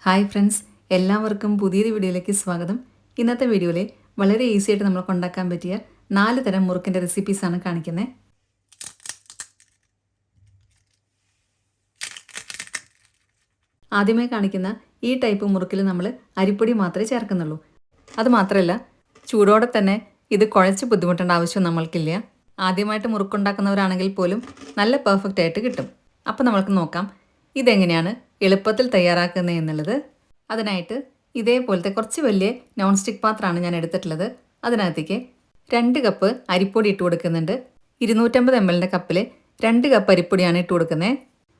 Hi friends, എല്ലാവർക്കും പുതിയൊരു വീഡിയോയിലേക്ക് സ്വാഗതം. ഇന്നത്തെ വീഡിയോയിൽ വളരെ ഈസി ആയിട്ട് നമുക്ക് ഉണ്ടാക്കാൻ പറ്റിയ 4 തരം മുറുക്കിൻ്റെ റെസിപ്പീസാണ് കാണിക്കുന്നത്. ആദ്യമായി കാണിക്കുന്ന ഈ ടൈപ്പ് മുറുക്കിൽ നമ്മൾ അരിപ്പൊടി മാത്രമേ ചേർക്കുന്നുള്ളൂ. അതുമാത്രമല്ല, ചൂടോടെ തന്നെ ഇത് കുഴച്ച് ബുദ്ധിമുട്ടേണ്ട ആവശ്യം നമ്മൾക്കില്ല. ആദ്യമായിട്ട് മുറുക്കുണ്ടാക്കുന്നവരാണെങ്കിൽ പോലും നല്ല പെർഫെക്റ്റ് ആയിട്ട് കിട്ടും. അപ്പോൾ നമുക്ക് നോക്കാം ഇതെങ്ങനെയാണ് എളുപ്പത്തിൽ തയ്യാറാക്കുന്നത് എന്നുള്ളത്. അതിനായിട്ട് ഇതേപോലത്തെ കുറച്ച് വലിയ നോൺ സ്റ്റിക്ക് പാത്രമാണ് ഞാൻ എടുത്തിട്ടുള്ളത്. അതിനകത്തേക്ക് 2 കപ്പ് അരിപ്പൊടി ഇട്ട് കൊടുക്കുന്നുണ്ട്. 250 ml കപ്പിൽ 2 കപ്പ് അരിപ്പൊടിയാണ് ഇട്ട് കൊടുക്കുന്നത്.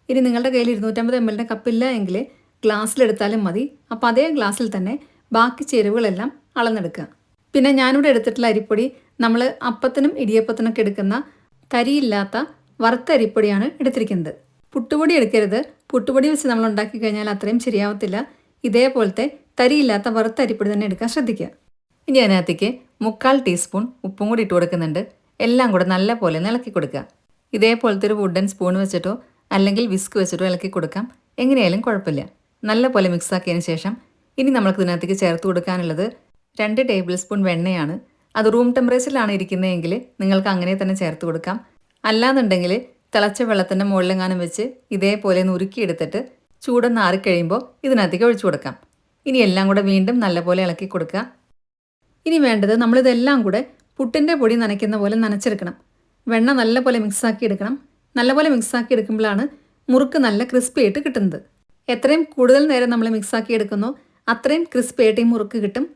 ഇനി നിങ്ങളുടെ കയ്യിൽ 250 ml കപ്പില്ല എങ്കിൽ ഗ്ലാസ്സിലെടുത്താലും മതി. അപ്പോൾ അതേ ഗ്ലാസ്സിൽ തന്നെ ബാക്കി ചേരുവകളെല്ലാം അളന്നെടുക്കുക. പിന്നെ ഞാനിവിടെ എടുത്തിട്ടുള്ള അരിപ്പൊടി നമ്മൾ അപ്പത്തിനും ഇടിയപ്പത്തിനൊക്കെ എടുക്കുന്ന തരിയില്ലാത്ത വറുത്ത അരിപ്പൊടിയാണ് എടുത്തിരിക്കുന്നത്. പുട്ടുപൊടി എടുക്കരുത്. പുട്ടുപൊടി വെച്ച് നമ്മൾ ഉണ്ടാക്കി കഴിഞ്ഞാൽ അത്രയും ശരിയാവത്തില്ല. ഇതേപോലത്തെ തരിയില്ലാത്ത വറുത്ത അരിപ്പൊടി തന്നെ എടുക്കാൻ ശ്രദ്ധിക്കുക. ഇനി അതിനകത്തേക്ക് 1/4 ടീസ്പൂൺ ഉപ്പും കൂടി ഇട്ട് കൊടുക്കുന്നുണ്ട്. എല്ലാം കൂടെ നല്ല പോലെ ഇളക്കി കൊടുക്കുക. ഇതേപോലത്തെ ഒരു വുഡൻ സ്പൂൺ വെച്ചിട്ടോ അല്ലെങ്കിൽ വിസ്ക് വെച്ചിട്ടോ ഇളക്കി കൊടുക്കാം. എങ്ങനെയായാലും കുഴപ്പമില്ല. നല്ല പോലെ മിക്സ് ആക്കിയതിന് ശേഷം ഇനി നമുക്ക് ഇതിനകത്തേക്ക് ചേർത്ത് കൊടുക്കാനുള്ളത് 2 ടേബിൾ സ്പൂൺ വെണ്ണയാണ്. അത് റൂം ടെമ്പറേച്ചറിലാണ് ഇരിക്കുന്നതെങ്കിൽ നിങ്ങൾക്ക് അങ്ങനെ തന്നെ ചേർത്ത് കൊടുക്കാം. അല്ലാന്നുണ്ടെങ്കിൽ തിളച്ച വെള്ളത്തിൻ്റെ മുകളിലെങ്ങാനും വെച്ച് ഇതേപോലെ ഒന്ന് ഉരുക്കിയെടുത്തിട്ട് ചൂടൊന്ന് ആറിക്കഴിയുമ്പോൾ ഇതിനകത്തേക്ക് ഒഴിച്ചു കൊടുക്കാം. ഇനി എല്ലാം കൂടെ വീണ്ടും നല്ലപോലെ ഇളക്കി കൊടുക്കുക. ഇനി വേണ്ടത് നമ്മളിതെല്ലാം കൂടെ പുട്ടിൻ്റെ പൊടി നനയ്ക്കുന്ന പോലെ നനച്ചെടുക്കണം. വെണ്ണ നല്ലപോലെ മിക്സാക്കി എടുക്കണം. നല്ലപോലെ മിക്സാക്കി എടുക്കുമ്പോഴാണ് മുറുക്ക് നല്ല ക്രിസ്പി ആയിട്ട് കിട്ടുന്നത്. എത്രയും കൂടുതൽ നേരം നമ്മൾ മിക്സാക്കി എടുക്കുന്നോ അത്രയും ക്രിസ്പി ആയിട്ട് ഈ മുറുക്ക് കിട്ടും.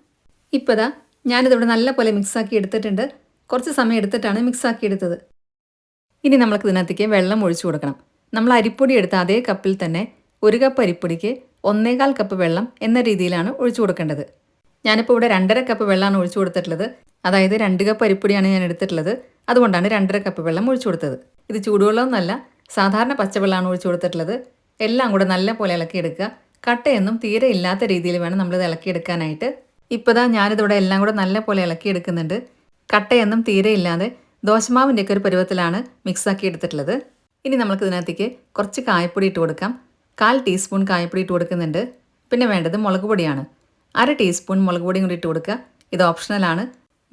ഇപ്പോൾ ഇതാ ഞാനിതിവിടെ നല്ലപോലെ മിക്സാക്കി എടുത്തിട്ടുണ്ട്. കുറച്ച് സമയം എടുത്തിട്ടാണ് മിക്സാക്കി എടുത്തത്. ഇനി നമ്മൾക്ക് ഇതിനകത്തേക്ക് വെള്ളം ഒഴിച്ചു കൊടുക്കണം. നമ്മൾ അരിപ്പൊടി എടുത്ത അതേ കപ്പിൽ തന്നെ 1 കപ്പ് അരിപ്പൊടിക്ക് 1.25 കപ്പ് വെള്ളം എന്ന രീതിയിലാണ് ഒഴിച്ചു കൊടുക്കേണ്ടത്. ഞാനിപ്പോൾ ഇവിടെ 2.5 കപ്പ് വെള്ളമാണ് ഒഴിച്ചു കൊടുത്തിട്ടുള്ളത്. അതായത് 2 കപ്പ് അരിപ്പൊടിയാണ് ഞാൻ എടുത്തിട്ടുള്ളത്. അതുകൊണ്ടാണ് 2.5 കപ്പ് വെള്ളം ഒഴിച്ചു കൊടുത്തത്. ഇത് ചൂടുവെള്ളമൊന്നുമല്ല, സാധാരണ പച്ചവെള്ളമാണ് ഒഴിച്ചു കൊടുത്തിട്ടുള്ളത്. എല്ലാം കൂടെ നല്ല പോലെ ഇളക്കിയെടുക്കുക. കട്ടയൊന്നും തീരെ ഇല്ലാത്ത രീതിയിൽ വേണം നമ്മളിത് ഇളക്കിയെടുക്കാനായിട്ട്. ഇപ്പോൾ ദാ ഞാനിതിവിടെ എല്ലാം കൂടെ നല്ല പോലെ ഇളക്കിയെടുക്കുന്നുണ്ട്. കട്ടയൊന്നും തീരെ ഇല്ലാതെ ദോശമാവിൻ്റെയൊക്കെ ഒരു പരുവത്തിലാണ് മിക്സാക്കി എടുത്തിട്ടുള്ളത്. ഇനി നമുക്ക് ഇതിനകത്തേക്ക് കുറച്ച് കായപ്പൊടി ഇട്ട് കൊടുക്കാം. 1/4 ടീസ്പൂൺ കായപ്പൊടി ഇട്ട് കൊടുക്കുന്നുണ്ട്. പിന്നെ വേണ്ടത് മുളക് പൊടിയാണ്. 1/2 ടീസ്പൂൺ മുളക് പൊടിയും കൂടി ഇട്ട് കൊടുക്കുക. ഇത് ഓപ്ഷണലാണ്.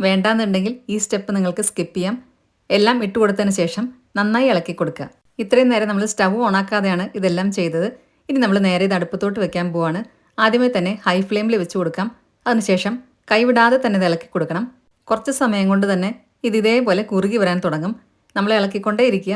വേണ്ടാന്നുണ്ടെങ്കിൽ ഈ സ്റ്റെപ്പ് നിങ്ങൾക്ക് സ്കിപ്പ് ചെയ്യാം. എല്ലാം ഇട്ട് കൊടുത്തതിന് ശേഷം നന്നായി ഇളക്കി കൊടുക്കുക. ഇത്രയും നേരം നമ്മൾ സ്റ്റവ് ഓണാക്കാതെയാണ് ഇതെല്ലാം ചെയ്തത്. ഇനി നമ്മൾ നേരെ ഇത് അടുപ്പത്തോട്ട് വെക്കാൻ പോവാണ്. ആദ്യമേ തന്നെ ഹൈ ഫ്ലെയിമിൽ വെച്ച് കൊടുക്കാം. അതിനുശേഷം കൈവിടാതെ തന്നെ ഇത് ഇളക്കി കൊടുക്കണം. കുറച്ച് സമയം കൊണ്ട് തന്നെ ഇത് ഇതേപോലെ കുറുകി വരാൻ തുടങ്ങും. നമ്മൾ ഇളക്കിക്കൊണ്ടേ ഇരിക്കുക.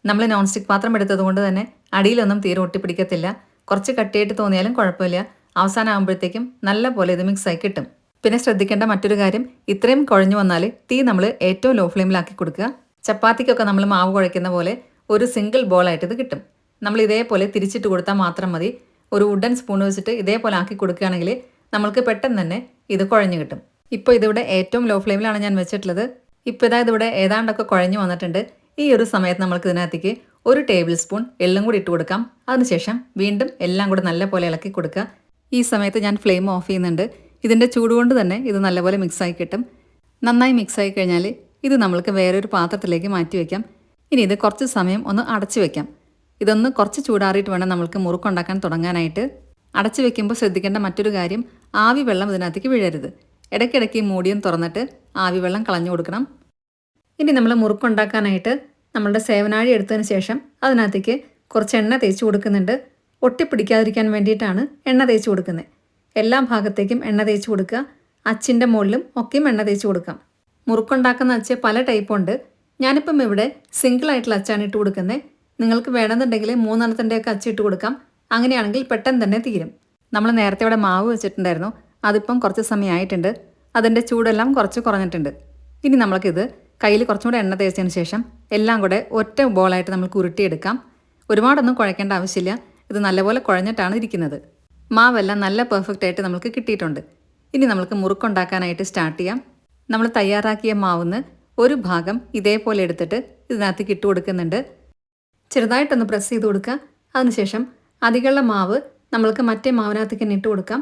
നമ്മൾ നോൺ സ്റ്റിക്ക് പാത്രം എടുത്തത് കൊണ്ട് തന്നെ അടിയിലൊന്നും തീരെ ഒട്ടിപ്പിടിക്കത്തില്ല. കുറച്ച് കട്ടിയായിട്ട് തോന്നിയാലും കുഴപ്പമില്ല. അവസാനം ആകുമ്പോഴത്തേക്കും നല്ല പോലെ ഇത് മിക്സായി കിട്ടും. പിന്നെ ശ്രദ്ധിക്കേണ്ട മറ്റൊരു കാര്യം, ഇത്രയും കുഴഞ്ഞു വന്നാൽ തീ നമ്മൾ ഏറ്റവും ലോ ഫ്ലെയിമിലാക്കി കൊടുക്കുക. ചപ്പാത്തിക്കൊക്കെ നമ്മൾ മാവ് കുഴയ്ക്കുന്ന പോലെ ഒരു സിംഗിൾ ബോളായിട്ട് ഇത് കിട്ടും. നമ്മൾ ഇതേപോലെ തിരിച്ചിട്ട് കൊടുത്താൽ മാത്രം മതി. ഒരു വുഡൻ സ്പൂൺ വെച്ചിട്ട് ഇതേപോലെ ആക്കി കൊടുക്കുകയാണെങ്കിൽ നമ്മൾക്ക് പെട്ടെന്ന് തന്നെ ഇത് കുഴഞ്ഞു കിട്ടും. ഇപ്പോൾ ഇതിവിടെ ഏറ്റവും ലോ ഫ്ലെയിമിലാണ് ഞാൻ വെച്ചിട്ടുള്ളത്. ഇപ്പോൾ ഇതിവിടെ ഏതാണ്ടൊക്കെ കുഴഞ്ഞു വന്നിട്ടുണ്ട്. ഈ ഒരു സമയത്ത് നമ്മൾക്ക് ഇതിനകത്തേക്ക് 1 ടേബിൾ സ്പൂൺ എള്ളും കൂടി ഇട്ട് കൊടുക്കാം. അതിനുശേഷം വീണ്ടും എല്ലാം കൂടെ നല്ലപോലെ ഇളക്കി കൊടുക്കുക. ഈ സമയത്ത് ഞാൻ ഫ്ലെയിം ഓഫ് ചെയ്യുന്നുണ്ട്. ഇതിൻ്റെ ചൂടുകൊണ്ട് തന്നെ ഇത് നല്ലപോലെ മിക്സായി കിട്ടും. നന്നായി മിക്സായി കഴിഞ്ഞാൽ ഇത് നമ്മൾക്ക് വേറൊരു പാത്രത്തിലേക്ക് മാറ്റി വയ്ക്കാം. ഇനി ഇത് കുറച്ച് സമയം ഒന്ന് അടച്ചു വയ്ക്കാം. ഇതൊന്ന് കുറച്ച് ചൂടാറിയിട്ട് വേണം നമ്മൾക്ക് മുറുക്കുണ്ടാക്കാൻ തുടങ്ങാനായിട്ട്. അടച്ചു വെക്കുമ്പോൾ ശ്രദ്ധിക്കേണ്ട മറ്റൊരു കാര്യം, ആവി വെള്ളം ഇതിനകത്തേക്ക് വീഴരുത്. ഇടയ്ക്കിടയ്ക്ക് മൂടിയും തുറന്നിട്ട് ആവി വെള്ളം കളഞ്ഞു കൊടുക്കണം. ഇനി നമ്മൾ മുറുക്കുണ്ടാക്കാനായിട്ട് നമ്മളുടെ സേവനാഴി എടുത്തതിന് ശേഷം അതിനകത്തേക്ക് കുറച്ച് എണ്ണ തേച്ച് കൊടുക്കുന്നുണ്ട്. ഒട്ടിപ്പിടിക്കാതിരിക്കാൻ വേണ്ടിയിട്ടാണ് എണ്ണ തേച്ച് കൊടുക്കുന്നത്. എല്ലാ ഭാഗത്തേക്കും എണ്ണ തേച്ച് കൊടുക്കുക. അച്ചിൻ്റെ മുകളിലും ഒക്കെയും എണ്ണ തേച്ച് കൊടുക്കാം. മുറുക്കുണ്ടാക്കുന്ന അച്ച് പല ടൈപ്പുണ്ട്. ഞാനിപ്പം ഇവിടെ സിംഗിളായിട്ടുള്ള അച്ചാണ് ഇട്ട് കൊടുക്കുന്നത്. നിങ്ങൾക്ക് വേണമെന്നുണ്ടെങ്കിൽ 3 എണ്ണത്തിൻ്റെയൊക്കെ അച്ച് ഇട്ട് കൊടുക്കാം. അങ്ങനെയാണെങ്കിൽ പെട്ടെന്ന് തന്നെ തീരും. നമ്മൾ നേരത്തെ ഇവിടെ മാവ് വെച്ചിട്ടുണ്ടായിരുന്നു. അതിപ്പം കുറച്ച് സമയമായിട്ടുണ്ട്. അതിൻ്റെ ചൂടെല്ലാം കുറച്ച് കുറഞ്ഞിട്ടുണ്ട്. ഇനി നമ്മൾക്കിത് കയ്യിൽ കുറച്ചും കൂടെ എണ്ണ തേച്ചതിന് ശേഷം എല്ലാം കൂടെ ഒറ്റ ബോളായിട്ട് നമുക്ക് ഉരുട്ടിയെടുക്കാം. ഒരുപാടൊന്നും കുഴക്കേണ്ട ആവശ്യമില്ല. ഇത് നല്ലപോലെ കുഴഞ്ഞിട്ടാണ് ഇരിക്കുന്നത്. മാവെല്ലാം നല്ല പെർഫെക്റ്റ് ആയിട്ട് നമുക്ക് കിട്ടിയിട്ടുണ്ട്. ഇനി നമുക്ക് മുറുക്കുണ്ടാക്കാനായിട്ട് സ്റ്റാർട്ട് ചെയ്യാം. നമ്മൾ തയ്യാറാക്കിയ മാവിന്ന് ഒരു ഭാഗം ഇതേപോലെ എടുത്തിട്ട് ഇതിനകത്തേക്ക് ഇട്ട് കൊടുക്കുന്നുണ്ട്. ചെറുതായിട്ടൊന്ന് പ്രസ് ചെയ്ത് കൊടുക്കുക. അതിനുശേഷം അധികമുള്ള മാവ് നമ്മൾക്ക് മറ്റേ മാവിനകത്തേക്ക് തന്നെ ഇട്ട് കൊടുക്കാം.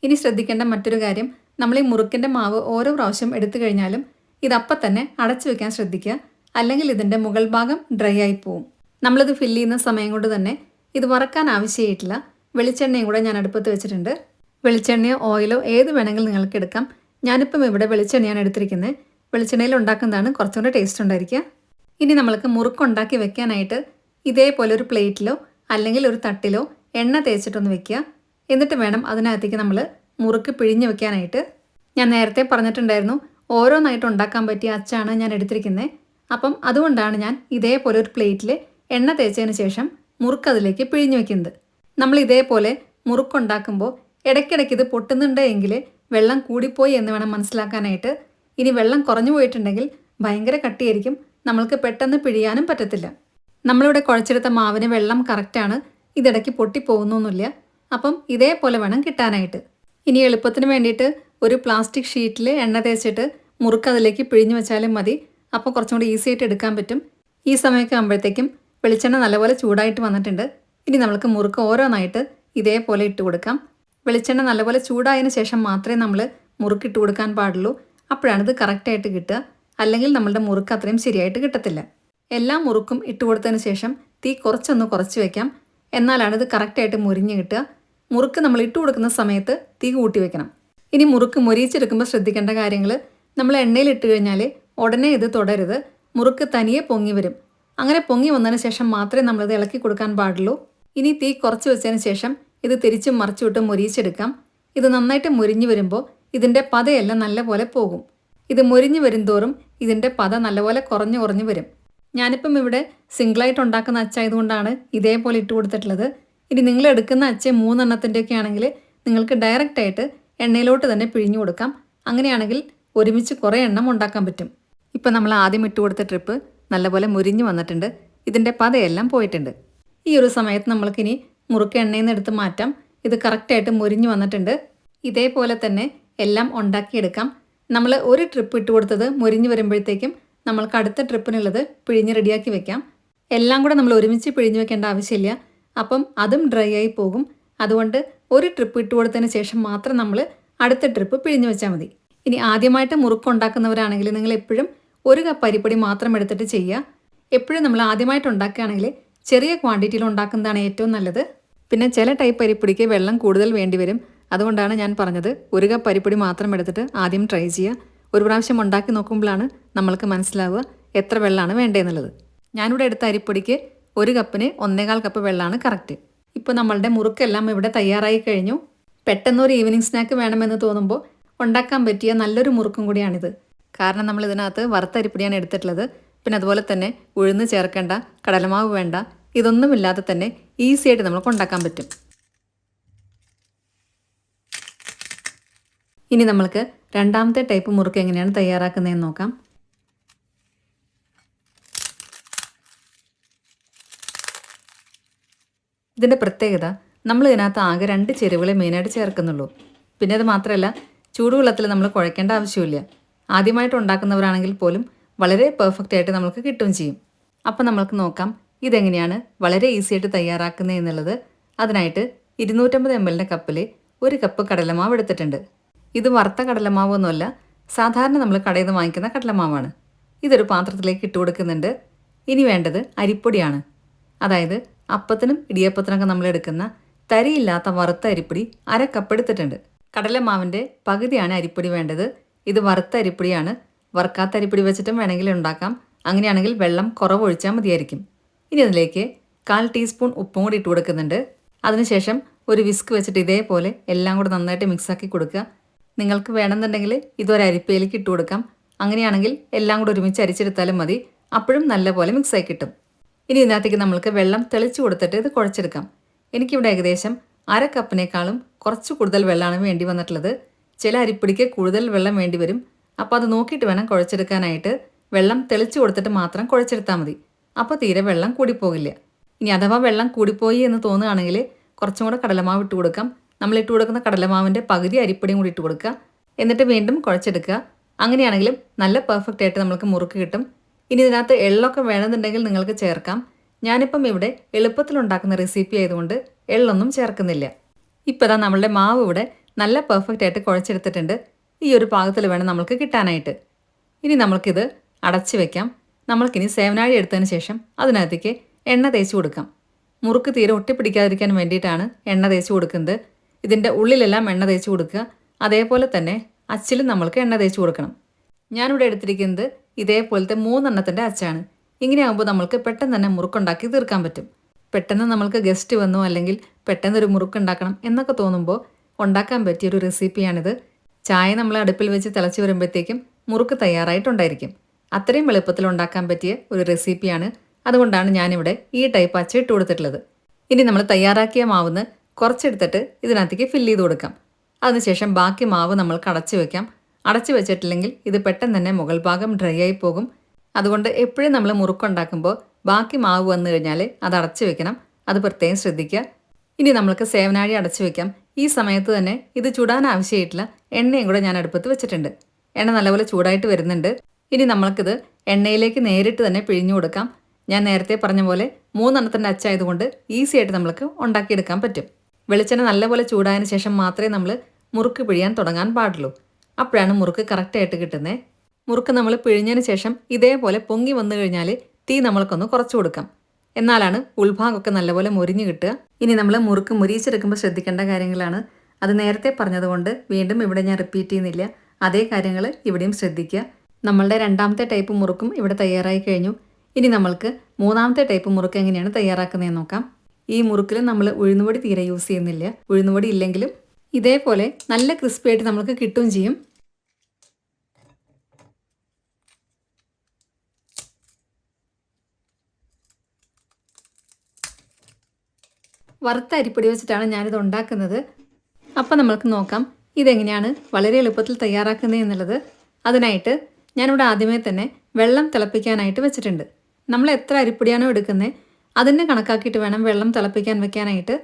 ഇനി ശ്രദ്ധിക്കേണ്ട മറ്റൊരു കാര്യം, നമ്മൾ ഈ മുറുക്കിൻ്റെ മാവ് ഓരോ പ്രാവശ്യം എടുത്തു കഴിഞ്ഞാലും ഇതപ്പം തന്നെ അടച്ചു വെക്കാൻ ശ്രദ്ധിക്കുക. അല്ലെങ്കിൽ ഇതിൻ്റെ മുകൾ ഭാഗം ഡ്രൈ ആയി പോവും. നമ്മളിത് ഫില്ല് ചെയ്യുന്ന സമയം കൊണ്ട് തന്നെ ഇത് വറക്കാൻ ആവശ്യമായിട്ടില്ല. വെളിച്ചെണ്ണയും കൂടെ ഞാൻ അടുപ്പത്ത് വെച്ചിട്ടുണ്ട്. വെളിച്ചെണ്ണയോ ഓയിലോ ഏത് വേണമെങ്കിലും നിങ്ങൾക്ക് എടുക്കാം. ഞാനിപ്പം ഇവിടെ വെളിച്ചെണ്ണയാണ് എടുത്തിരിക്കുന്നത്. വെളിച്ചെണ്ണയിൽ ഉണ്ടാക്കുന്നതാണ് കുറച്ചും കൂടെ ടേസ്റ്റ് ഉണ്ടായിരിക്കുക. ഇനി നമ്മൾക്ക് മുറുക്കുണ്ടാക്കി വെക്കാനായിട്ട് ഇതേപോലെ ഒരു പ്ലേറ്റിലോ അല്ലെങ്കിൽ ഒരു തട്ടിലോ എണ്ണ തേച്ചിട്ടൊന്ന് വെക്കുക. എന്നിട്ട് വേണം അതിനകത്തേക്ക് നമ്മൾ മുറുക്ക് പിഴിഞ്ഞ് വെക്കാനായിട്ട്. ഞാൻ നേരത്തെ പറഞ്ഞിട്ടുണ്ടായിരുന്നു ഓരോന്നായിട്ട് ഉണ്ടാക്കാൻ പറ്റിയ അച്ചാണ് ഞാൻ എടുത്തിരിക്കുന്നത്. അപ്പം അതുകൊണ്ടാണ് ഞാൻ ഇതേപോലെ ഒരു പ്ലേറ്റിൽ എണ്ണ തേച്ചതിന് ശേഷം മുറുക്ക് അതിലേക്ക് പിഴിഞ്ഞ് വെക്കുന്നത്. നമ്മൾ ഇതേപോലെ മുറുക്കുണ്ടാക്കുമ്പോൾ ഇടയ്ക്കിടയ്ക്ക് ഇത് പൊട്ടുന്നുണ്ട് എങ്കിൽ വെള്ളം കൂടിപ്പോയി എന്ന് വേണം മനസ്സിലാക്കാനായിട്ട്. ഇനി വെള്ളം കുറഞ്ഞു പോയിട്ടുണ്ടെങ്കിൽ ഭയങ്കര കട്ടിയായിരിക്കും, നമ്മൾക്ക് പെട്ടെന്ന് പിഴിയാനും പറ്റത്തില്ല. നമ്മളിവിടെ കുഴച്ചെടുത്ത മാവിന് വെള്ളം കറക്റ്റാണ്, ഇതിടയ്ക്ക് പൊട്ടിപ്പോകുന്നൊന്നുമില്ല. അപ്പം ഇതേപോലെ വേണം കിട്ടാനായിട്ട്. ഇനി എളുപ്പത്തിന് വേണ്ടിയിട്ട് ഒരു പ്ലാസ്റ്റിക് ഷീറ്റിൽ എണ്ണ തേച്ചിട്ട് മുറുക്ക് അതിലേക്ക് പിഴിഞ്ഞു വെച്ചാലും മതി. അപ്പോൾ കുറച്ചും കൂടി ഈസി ആയിട്ട് എടുക്കാൻ പറ്റും. ഈ സമയമൊക്കെ ആകുമ്പോഴത്തേക്കും വെളിച്ചെണ്ണ നല്ലപോലെ ചൂടായിട്ട് വന്നിട്ടുണ്ട്. ഇനി നമ്മൾക്ക് മുറുക്ക് ഓരോന്നായിട്ട് ഇതേപോലെ ഇട്ട് കൊടുക്കാം. വെളിച്ചെണ്ണ നല്ലപോലെ ചൂടായതിന് ശേഷം മാത്രമേ നമ്മൾ മുറുക്ക് ഇട്ട് കൊടുക്കാൻ പാടുള്ളൂ. അപ്പോഴാണിത് കറക്റ്റായിട്ട് കിട്ടുക. അല്ലെങ്കിൽ നമ്മളുടെ മുറുക്ക് അത്രയും ശരിയായിട്ട് കിട്ടത്തില്ല. എല്ലാ മുറുക്കും ഇട്ട് കൊടുത്തതിന് ശേഷം തീ കുറച്ചൊന്ന് കുറച്ച് വയ്ക്കാം. എന്നാലാണിത് കറക്റ്റായിട്ട് മുരിഞ്ഞ് കിട്ടുക. മുറുക്ക് നമ്മൾ ഇട്ട് കൊടുക്കുന്ന സമയത്ത് തീ കൂട്ടി വെക്കണം. ഇനി മുറുക്ക് മൊരിയിച്ചെടുക്കുമ്പോൾ ശ്രദ്ധിക്കേണ്ട കാര്യങ്ങൾ, നമ്മൾ എണ്ണയിൽ ഇട്ട് കഴിഞ്ഞാൽ ഉടനെ ഇത് തുടരുത്. മുറുക്ക് തനിയെ പൊങ്ങി വരും. അങ്ങനെ പൊങ്ങി വന്നതിന് ശേഷം മാത്രമേ നമ്മളിത് ഇളക്കി കൊടുക്കാൻ പാടുള്ളൂ. ഇനി തീ കുറച്ച് വെച്ചതിന് ശേഷം ഇത് തിരിച്ചും മറിച്ചുവിട്ട് മൊരിയിച്ചെടുക്കാം. ഇത് നന്നായിട്ട് മൊരിഞ്ഞ് വരുമ്പോൾ ഇതിൻ്റെ പതയെല്ലാം നല്ലപോലെ പോകും. ഇത് മൊരിഞ്ഞ് വരുംതോറും ഇതിൻ്റെ പത നല്ലപോലെ കുറഞ്ഞു കുറഞ്ഞു വരും. ഞാനിപ്പം ഇവിടെ സിംഗിളായിട്ട് ഉണ്ടാക്കുന്ന അച്ചായതുകൊണ്ടാണ് ഇതേപോലെ ഇട്ട് കൊടുത്തിട്ടുള്ളത്. ഇനി നിങ്ങൾ എടുക്കുന്ന അച്ച 3 എണ്ണത്തിൻ്റെയൊക്കെ ആണെങ്കിൽ നിങ്ങൾക്ക് ഡയറക്റ്റായിട്ട് എണ്ണയിലോട്ട് തന്നെ പിഴിഞ്ഞു കൊടുക്കാം. അങ്ങനെയാണെങ്കിൽ ഒരുമിച്ച് കുറേ എണ്ണം ഉണ്ടാക്കാൻ പറ്റും. ഇപ്പം നമ്മൾ ആദ്യം ഇട്ട് കൊടുത്ത ട്രിപ്പ് നല്ലപോലെ മുരിഞ്ഞു വന്നിട്ടുണ്ട്. ഇതിൻ്റെ പതയെല്ലാം പോയിട്ടുണ്ട്. ഈ ഒരു സമയത്ത് നമ്മൾക്കിനി മുറുക്ക് എണ്ണയിൽ നിന്ന് എടുത്ത് മാറ്റാം. ഇത് കറക്റ്റായിട്ട് മുരിഞ്ഞു വന്നിട്ടുണ്ട്. ഇതേപോലെ തന്നെ എല്ലാം ഉണ്ടാക്കിയെടുക്കാം. നമ്മൾ ഒരു ട്രിപ്പ് ഇട്ട് കൊടുത്തത് മുരിഞ്ഞു വരുമ്പോഴത്തേക്കും നമ്മൾക്ക് അടുത്ത ട്രിപ്പിനുള്ളത് പിഴിഞ്ഞ് റെഡിയാക്കി വെക്കാം. എല്ലാം കൂടെ നമ്മൾ ഒരുമിച്ച് പിഴിഞ്ഞ് വെക്കേണ്ട ആവശ്യമില്ല. അപ്പം അതും ഡ്രൈ ആയി പോകും. അതുകൊണ്ട് ഒരു ട്രിപ്പ് ഇട്ട് കൊടുത്തതിന് ശേഷം മാത്രം നമ്മൾ അടുത്ത ട്രിപ്പ് പിഴിഞ്ഞ് വെച്ചാൽ മതി. ഇനി ആദ്യമായിട്ട് മുറുക്ക് ഉണ്ടാക്കുന്നവരാണെങ്കിൽ നിങ്ങൾ എപ്പോഴും 1 കപ്പ് അരിപ്പൊടി മാത്രം എടുത്തിട്ട് ചെയ്യുക. എപ്പോഴും നമ്മൾ ആദ്യമായിട്ട് ഉണ്ടാക്കുകയാണെങ്കിൽ ചെറിയ ക്വാണ്ടിറ്റിയിൽ ഉണ്ടാക്കുന്നതാണ് ഏറ്റവും നല്ലത്. പിന്നെ ചില ടൈപ്പ് അരിപ്പൊടിക്ക് വെള്ളം കൂടുതൽ വേണ്ടി വരും. അതുകൊണ്ടാണ് ഞാൻ പറഞ്ഞത് 1 കപ്പ് അരിപ്പൊടി മാത്രം എടുത്തിട്ട് ആദ്യം ട്രൈ ചെയ്യുക. ഒരു പ്രാവശ്യം ഉണ്ടാക്കി നോക്കുമ്പോഴാണ് നമ്മൾക്ക് മനസ്സിലാവുക എത്ര വെള്ളമാണ് വേണ്ടതെന്നുള്ളത്. ഞാനിവിടെ എടുത്ത അരിപ്പൊടിക്ക് 1 കപ്പിന് 1.25 കപ്പ് വെള്ളമാണ് കറക്റ്റ്. ഇപ്പോൾ നമ്മളുടെ മുറുക്കെല്ലാം ഇവിടെ തയ്യാറായി കഴിഞ്ഞു. പെട്ടെന്നൊരു ഈവനിങ് സ്നാക്ക് വേണമെന്ന് തോന്നുമ്പോൾ ഉണ്ടാക്കാൻ പറ്റിയ നല്ലൊരു മുറുക്കും കൂടിയാണിത്. കാരണം നമ്മൾ ഇതിനകത്ത് വറുത്ത അരിപ്പൊടിയാണ് എടുത്തിട്ടുള്ളത്. പിന്നെ അതുപോലെ തന്നെ ഉഴുന്ന് ചേർക്കേണ്ട, കടലമാവ് വേണ്ട, ഇതൊന്നുമില്ലാതെ തന്നെ ഈസി ആയിട്ട് നമുക്ക് ഉണ്ടാക്കാൻ പറ്റും. ഇനി നമ്മൾക്ക് രണ്ടാമത്തെ ടൈപ്പ് മുറുക്ക് എങ്ങനെയാണ് തയ്യാറാക്കുന്നതെന്ന് നോക്കാം. ഇതിൻ്റെ പ്രത്യേകത, നമ്മൾ ഇതിനകത്ത് ആകെ 2 ചേരുവകളെ മെയിനായിട്ട് ചേർക്കുന്നുള്ളൂ. പിന്നെ അത് മാത്രമല്ല, ചൂടുവെള്ളത്തിൽ നമ്മൾ കുഴക്കേണ്ട ആവശ്യമില്ല. ആദ്യമായിട്ട് ഉണ്ടാക്കുന്നവരാണെങ്കിൽ പോലും വളരെ പെർഫെക്റ്റ് ആയിട്ട് നമുക്ക് കിട്ടുകയും ചെയ്യും. അപ്പം നമ്മൾക്ക് നോക്കാം ഇതെങ്ങനെയാണ് വളരെ ഈസി ആയിട്ട് തയ്യാറാക്കുന്നത് എന്നുള്ളത്. അതിനായിട്ട് 250 ml കപ്പിൽ 1 കപ്പ് കടലമാവ് എടുത്തിട്ടുണ്ട്. ഇത് വറുത്ത കടലമാവൊന്നുമല്ല, സാധാരണ നമ്മൾ കടയിൽ നിന്ന് വാങ്ങിക്കുന്ന കടലമാവാണ്. ഇതൊരു പാത്രത്തിലേക്ക് ഇട്ട് കൊടുക്കുന്നുണ്ട്. ഇനി വേണ്ടത് അരിപ്പൊടിയാണ്. അതായത് അപ്പത്തിനും ഇടിയപ്പത്തിനൊക്കെ നമ്മൾ എടുക്കുന്ന തരിയില്ലാത്ത വറുത്ത അരിപ്പൊടി 1/2 കപ്പ് എടുത്തിട്ടുണ്ട്. കടലമാവിൻ്റെ പകുതിയാണ് അരിപ്പൊടി വേണ്ടത്. ഇത് വറുത്ത അരിപ്പൊടിയാണ്. വറുക്കാത്ത അരിപ്പൊടി വെച്ചിട്ടും വേണമെങ്കിൽ ഉണ്ടാക്കാം. അങ്ങനെയാണെങ്കിൽ വെള്ളം കുറവ് ഒഴിച്ചാൽ മതിയായിരിക്കും. ഇനി അതിലേക്ക് 1/4 ടീസ്പൂൺ ഉപ്പും കൂടി ഇട്ട് കൊടുക്കുന്നുണ്ട്. അതിനുശേഷം ഒരു വിസ്ക് വെച്ചിട്ട് ഇതേപോലെ എല്ലാം കൂടെ നന്നായിട്ട് മിക്സാക്കി കൊടുക്കുക. നിങ്ങൾക്ക് വേണമെന്നുണ്ടെങ്കിൽ ഇതൊരു അരിപ്പയിലേക്ക് ഇട്ട് കൊടുക്കാം. അങ്ങനെയാണെങ്കിൽ എല്ലാം കൂടെ ഒരുമിച്ച് അരിച്ചെടുത്താലും മതി. അപ്പോഴും നല്ലപോലെ മിക്സായി കിട്ടും. ഇനി ഇതിനകത്തേക്ക് നമ്മൾക്ക് വെള്ളം തെളിച്ച് കൊടുത്തിട്ട് ഇത് കുഴച്ചെടുക്കാം. എനിക്കിവിടെ ഏകദേശം 1/2 കപ്പിനേക്കാളും കുറച്ച് കൂടുതൽ വെള്ളമാണ് വേണ്ടി വന്നിട്ടുള്ളത്. ചില അരിപ്പൊടിക്ക് കൂടുതൽ വെള്ളം വേണ്ടി വരും. അപ്പോൾ അത് നോക്കിയിട്ട് വേണം കുഴച്ചെടുക്കാനായിട്ട്. വെള്ളം തെളിച്ച് കൊടുത്തിട്ട് മാത്രം കുഴച്ചെടുത്താൽ മതി. അപ്പോൾ തീരെ വെള്ളം കൂടിപ്പോകില്ല. ഇനി അഥവാ വെള്ളം കൂടിപ്പോയി എന്ന് തോന്നുകയാണെങ്കിൽ കുറച്ചും കൂടെ കടലമാവ് ഇട്ട് കൊടുക്കാം. നമ്മൾ ഇട്ട് കൊടുക്കുന്ന കടലമാവിൻ്റെ പകുതി അരിപ്പൊടിയും കൂടി ഇട്ട് കൊടുക്കുക. എന്നിട്ട് വീണ്ടും കുഴച്ചെടുക്കുക. അങ്ങനെയാണെങ്കിലും നല്ല പെർഫെക്റ്റ് ആയിട്ട് നമുക്ക് മുറുക്ക് കിട്ടും. ഇനി ഇതിനകത്ത് എള്ളൊക്കെ വേണമെന്നുണ്ടെങ്കിൽ നിങ്ങൾക്ക് ചേർക്കാം. ഞാനിപ്പം ഇവിടെ എളുപ്പത്തിലുണ്ടാക്കുന്ന റെസിപ്പി ആയതുകൊണ്ട് എള്ളൊന്നും ചേർക്കുന്നില്ല. ഇപ്പോൾ ഇതാ നമ്മളുടെ മാവ് ഇവിടെ നല്ല പെർഫെക്റ്റ് ആയിട്ട് കുഴച്ചെടുത്തിട്ടുണ്ട്. ഈ ഒരു പാകത്തിൽ വേണം നമ്മൾക്ക് കിട്ടാനായിട്ട്. ഇനി നമ്മൾക്കിത് അടച്ച് വെക്കാം. നമ്മൾക്കിനി സേവനാഴി എടുത്തതിന് ശേഷം അതിനകത്തേക്ക് എണ്ണ തേച്ച് കൊടുക്കാം. മുറുക്ക് തീരെ ഒട്ടിപ്പിടിക്കാതിരിക്കാൻ വേണ്ടിയിട്ടാണ് എണ്ണ തേച്ച് കൊടുക്കുന്നത്. ഇതിൻ്റെ ഉള്ളിലെല്ലാം എണ്ണ തേച്ച് കൊടുക്കുക. അതേപോലെ തന്നെ അച്ചിലും നമ്മൾക്ക് എണ്ണ തേച്ച് കൊടുക്കണം. ഞാനിവിടെ എടുത്തിരിക്കുന്നത് ഇതേപോലത്തെ 3 എണ്ണത്തിൻ്റെ അച്ചാണ്. ഇങ്ങനെയാകുമ്പോൾ നമ്മൾക്ക് പെട്ടെന്ന് തന്നെ മുറുക്കുണ്ടാക്കി തീർക്കാൻ പറ്റും. പെട്ടെന്ന് നമ്മൾക്ക് ഗസ്റ്റ് വന്നോ അല്ലെങ്കിൽ പെട്ടെന്നൊരു മുറുക്കുണ്ടാക്കണം എന്നൊക്കെ തോന്നുമ്പോൾ ഉണ്ടാക്കാൻ പറ്റിയൊരു റെസിപ്പിയാണിത്. ചായ നമ്മൾ അടുപ്പിൽ വെച്ച് തിളച്ച് വരുമ്പോഴത്തേക്കും മുറുക്ക് തയ്യാറായിട്ടുണ്ടായിരിക്കും. അത്രയും എളുപ്പത്തിൽ ഉണ്ടാക്കാൻ പറ്റിയ ഒരു റെസിപ്പിയാണ്. അതുകൊണ്ടാണ് ഞാനിവിടെ ഈ ടൈപ്പ് അച്ച ഇട്ട് കൊടുത്തിട്ടുള്ളത്. ഇനി നമ്മൾ തയ്യാറാക്കിയ മാവിന്ന് കുറച്ചെടുത്തിട്ട് ഇതിനകത്തേക്ക് ഫില്ല് ചെയ്ത് കൊടുക്കാം. അതിനുശേഷം ബാക്കി മാവ് നമ്മൾക്ക് അടച്ചു വെക്കാം. അടച്ചു വെച്ചിട്ടില്ലെങ്കിൽ ഇത് പെട്ടെന്ന് തന്നെ മുകൾ ഭാഗം ഡ്രൈ ആയി പോകും. അതുകൊണ്ട് എപ്പോഴും നമ്മൾ മുറുക്കുണ്ടാക്കുമ്പോൾ ബാക്കി മാവ് വന്നു കഴിഞ്ഞാൽ അത് അടച്ചു വെക്കണം. അത് പ്രത്യേകം ശ്രദ്ധിക്കുക. ഇനി നമ്മൾക്ക് സേവനാഴി അടച്ചു വെക്കാം. ഈ സമയത്ത് തന്നെ ഇത് ചൂടാൻ ആവശ്യമായിട്ടുള്ള എണ്ണയും കൂടെ ഞാൻ അടുപ്പത്ത് വെച്ചിട്ടുണ്ട്. എണ്ണ നല്ലപോലെ ചൂടായിട്ട് വരുന്നുണ്ട്. ഇനി നമ്മൾക്കിത് എണ്ണയിലേക്ക് നേരിട്ട് തന്നെ പിഴിഞ്ഞു കൊടുക്കാം. ഞാൻ നേരത്തെ പറഞ്ഞ പോലെ 3 എണ്ണത്തിൻ്റെ അച്ചായതുകൊണ്ട് ഈസി ആയിട്ട് നമ്മൾക്ക് ഉണ്ടാക്കിയെടുക്കാൻ പറ്റും. വെളിച്ചെണ്ണ നല്ലപോലെ ചൂടായതിന് ശേഷം മാത്രമേ നമ്മൾ മുറുക്ക് പിഴിയാൻ തുടങ്ങാൻ പാടുള്ളൂ. അപ്പോഴാണ് മുറുക്ക് കറക്റ്റായിട്ട് കിട്ടുന്നത്. മുറുക്ക് നമ്മൾ പിഴിഞ്ഞതിന് ശേഷം ഇതേപോലെ പൊങ്ങി വന്നു കഴിഞ്ഞാൽ തീ നമ്മൾക്കൊന്ന് കുറച്ച് കൊടുക്കാം. എന്നാലാണ് ഉൾഭാഗമൊക്കെ നല്ലപോലെ മുരിഞ്ഞ് കിട്ടുക. ഇനി നമ്മൾ മുറുക്ക് മുരിയിച്ചെടുക്കുമ്പോൾ ശ്രദ്ധിക്കേണ്ട കാര്യങ്ങളാണ്. അത് നേരത്തെ പറഞ്ഞതുകൊണ്ട് വീണ്ടും ഇവിടെ ഞാൻ റിപ്പീറ്റ് ചെയ്യുന്നില്ല. അതേ കാര്യങ്ങൾ ഇവിടെയും ശ്രദ്ധിക്കുക. നമ്മളുടെ 2ാമത്തെ ടൈപ്പ് മുറുക്കും ഇവിടെ തയ്യാറായി കഴിഞ്ഞു. ഇനി നമ്മൾക്ക് 3ാമത്തെ ടൈപ്പ് മുറുക്ക് എങ്ങനെയാണ് തയ്യാറാക്കുന്നതെന്ന് നോക്കാം. ഈ മുറുക്കിൽ നമ്മൾ ഉഴുന്നുപൊടി തീരെ യൂസ് ചെയ്യുന്നില്ല. ഉഴുന്നുപൊടി ഇല്ലെങ്കിലും ഇതേപോലെ നല്ല ക്രിസ്പി ആയിട്ട് നമുക്ക് കിട്ടുകയും ചെയ്യും. വറുത്ത അരിപ്പൊടി വെച്ചിട്ടാണ് ഞാനിത് ഉണ്ടാക്കുന്നത്. അപ്പം നമ്മൾക്ക് നോക്കാം ഇതെങ്ങനെയാണ് വളരെ എളുപ്പത്തിൽ തയ്യാറാക്കുന്നത് എന്നുള്ളത്. അതിനായിട്ട് ഞാനിവിടെ ആദ്യമേ തന്നെ വെള്ളം തിളപ്പിക്കാനായിട്ട് വെച്ചിട്ടുണ്ട്. നമ്മൾ എത്ര അരിപ്പൊടിയാണോ എടുക്കുന്നത് അതിനെ കണക്കാക്കിയിട്ട് വേണം വെള്ളം തിളപ്പിക്കാൻ വെക്കാനായിട്ട്.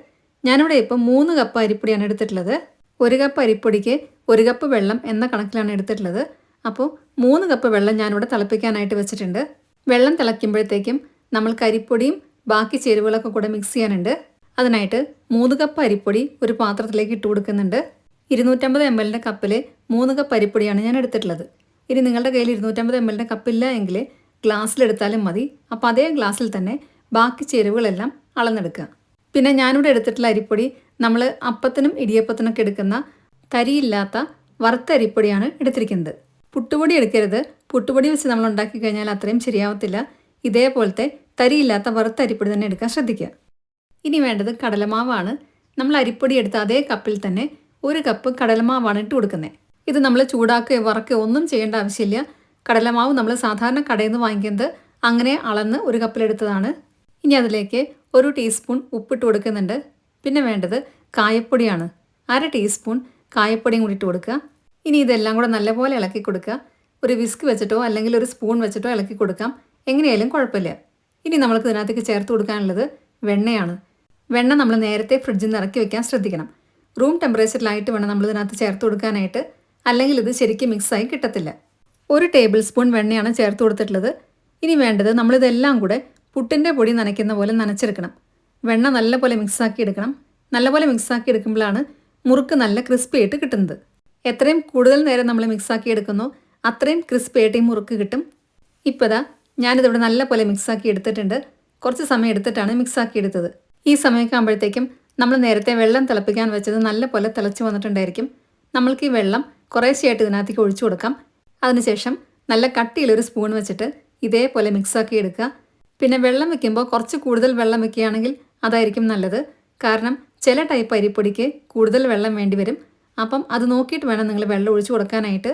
ഞാനിവിടെ ഇപ്പോൾ 3 കപ്പ് അരിപ്പൊടിയാണ് എടുത്തിട്ടുള്ളത്. 1 കപ്പ് അരിപ്പൊടിക്ക് 1 കപ്പ് വെള്ളം എന്ന കണക്കിലാണ് എടുത്തിട്ടുള്ളത്. അപ്പോൾ 3 കപ്പ് വെള്ളം ഞാനിവിടെ തിളപ്പിക്കാനായിട്ട് വെച്ചിട്ടുണ്ട്. വെള്ളം തിളയ്ക്കുമ്പോഴത്തേക്കും നമ്മൾക്ക് അരിപ്പൊടിയും ബാക്കി ചേരുവകളൊക്കെ കൂടെ മിക്സ് ചെയ്യാനുണ്ട്. അതിനായിട്ട് 3 കപ്പ് അരിപ്പൊടി ഒരു പാത്രത്തിലേക്ക് ഇട്ട് കൊടുക്കുന്നുണ്ട്. 250 ml കപ്പിൽ 3 കപ്പ് അരിപ്പൊടിയാണ് ഞാൻ എടുത്തിട്ടുള്ളത്. ഇനി നിങ്ങളുടെ കയ്യിൽ 250 ml കപ്പില്ല എങ്കിൽ ഗ്ലാസ്സിലെടുത്താലും മതി. അപ്പോൾ അതേ ഗ്ലാസ്സിൽ തന്നെ ബാക്കി ചേരുവകളെല്ലാം അളന്നെടുക്കുക. പിന്നെ ഞാനിവിടെ എടുത്തിട്ടുള്ള അരിപ്പൊടി നമ്മൾ അപ്പത്തിനും ഇടിയപ്പത്തിനൊക്കെ എടുക്കുന്ന തരിയില്ലാത്ത വറുത്ത അരിപ്പൊടിയാണ് എടുത്തിരിക്കുന്നത്. പുട്ടുപൊടി എടുക്കരുത്. പുട്ടുപൊടി വെച്ച് നമ്മൾ ഉണ്ടാക്കി കഴിഞ്ഞാൽ അത്രയും ശരിയാവത്തില്ല. ഇതേപോലത്തെ തരിയില്ലാത്ത വറുത്ത അരിപ്പൊടി തന്നെ എടുക്കാൻ ശ്രദ്ധിക്കുക. ഇനി വേണ്ടത് കടലമാവാണ്. നമ്മൾ അരിപ്പൊടി എടുത്ത അതേ കപ്പിൽ തന്നെ 1 കപ്പ് കടലമാവാണ് ഇട്ട് കൊടുക്കുന്നത്. ഇത് നമ്മൾ ചൂടാക്കുകയോ വറക്കുകയോ ഒന്നും ചെയ്യേണ്ട ആവശ്യമില്ല. കടലമാവ് നമ്മൾ സാധാരണ കടയിൽ നിന്ന് വാങ്ങിക്കുന്നത് അങ്ങനെ അളന്ന് 1 കപ്പിലെടുത്തതാണ്. ഇനി അതിലേക്ക് 1 ടീസ്പൂൺ ഉപ്പിട്ട് കൊടുക്കുന്നുണ്ട്. പിന്നെ വേണ്ടത് കായപ്പൊടിയാണ്. 1/2 ടീസ്പൂൺ കായപ്പൊടിയും കൂടി ഇട്ട് കൊടുക്കുക. ഇനി ഇതെല്ലാം കൂടെ നല്ലപോലെ ഇളക്കി കൊടുക്കുക. ഒരു വിസ്ക് വെച്ചിട്ടോ അല്ലെങ്കിൽ ഒരു സ്പൂൺ വെച്ചിട്ടോ ഇളക്കി കൊടുക്കാം. എങ്ങനെയായാലും കുഴപ്പമില്ല. ഇനി നമ്മൾക്ക് ഇതിനകത്തേക്ക് ചേർത്ത് കൊടുക്കാനുള്ളത് വെണ്ണയാണ്. വെണ്ണ നമ്മൾ നേരത്തെ ഫ്രിഡ്ജിൽ നിന്ന് ഇറക്കി വെക്കാൻ ശ്രദ്ധിക്കണം. റൂം ടെമ്പറേച്ചറിലായിട്ട് വേണം നമ്മൾ ഇതിനകത്ത് ചേർത്ത് കൊടുക്കാനായിട്ട്. അല്ലെങ്കിൽ ഇത് ശരിക്കും മിക്സായി കിട്ടത്തില്ല. 1 ടേബിൾ സ്പൂൺ വെണ്ണയാണ് ചേർത്ത് കൊടുത്തിട്ടുള്ളത്. ഇനി വേണ്ടത് നമ്മളിതെല്ലാം കൂടെ പുട്ടിൻ്റെ പൊടി നനയ്ക്കുന്ന പോലെ നനച്ചെടുക്കണം. വെണ്ണ നല്ലപോലെ മിക്സാക്കി എടുക്കണം. നല്ലപോലെ മിക്സാക്കി എടുക്കുമ്പോഴാണ് മുറുക്ക് നല്ല ക്രിസ്പി ആയിട്ട് കിട്ടുന്നത്. എത്രയും കൂടുതൽ നേരം നമ്മൾ മിക്സാക്കി എടുക്കുന്നോ അത്രയും ക്രിസ്പി ആയിട്ട് ഈ മുറുക്ക് കിട്ടും. ഇപ്പോൾ ദാ ഞാനിതിവിടെ നല്ലപോലെ മിക്സാക്കി എടുത്തിട്ടുണ്ട്. കുറച്ച് സമയം എടുത്തിട്ടാണ് മിക്സാക്കി എടുത്തത്. ഈ സമയമൊക്കെ ആകുമ്പോഴത്തേക്കും നമ്മൾ നേരത്തെ വെള്ളം തിളപ്പിക്കാൻ വെച്ചത് നല്ലപോലെ തിളച്ച് വന്നിട്ടുണ്ടായിരിക്കും. നമ്മൾക്ക് ഈ വെള്ളം കുറേശ്ശെയായിട്ട് ഇതിനകത്തേക്ക് ഒഴിച്ചു കൊടുക്കാം. അതിനുശേഷം നല്ല കട്ടിയിലൊരു സ്പൂൺ വെച്ചിട്ട് ഇതേപോലെ മിക്സാക്കി എടുക്കുക. പിന്നെ വെള്ളം വെക്കുമ്പോൾ കുറച്ച് കൂടുതൽ വെള്ളം വെക്കുകയാണെങ്കിൽ അതായിരിക്കും നല്ലത്. കാരണം ചില ടൈപ്പ് അരിപ്പൊടിക്ക് കൂടുതൽ വെള്ളം വേണ്ടി വരും. അപ്പം അത് നോക്കിയിട്ട് വേണം നിങ്ങൾ വെള്ളം ഒഴിച്ചു കൊടുക്കാനായിട്ട്.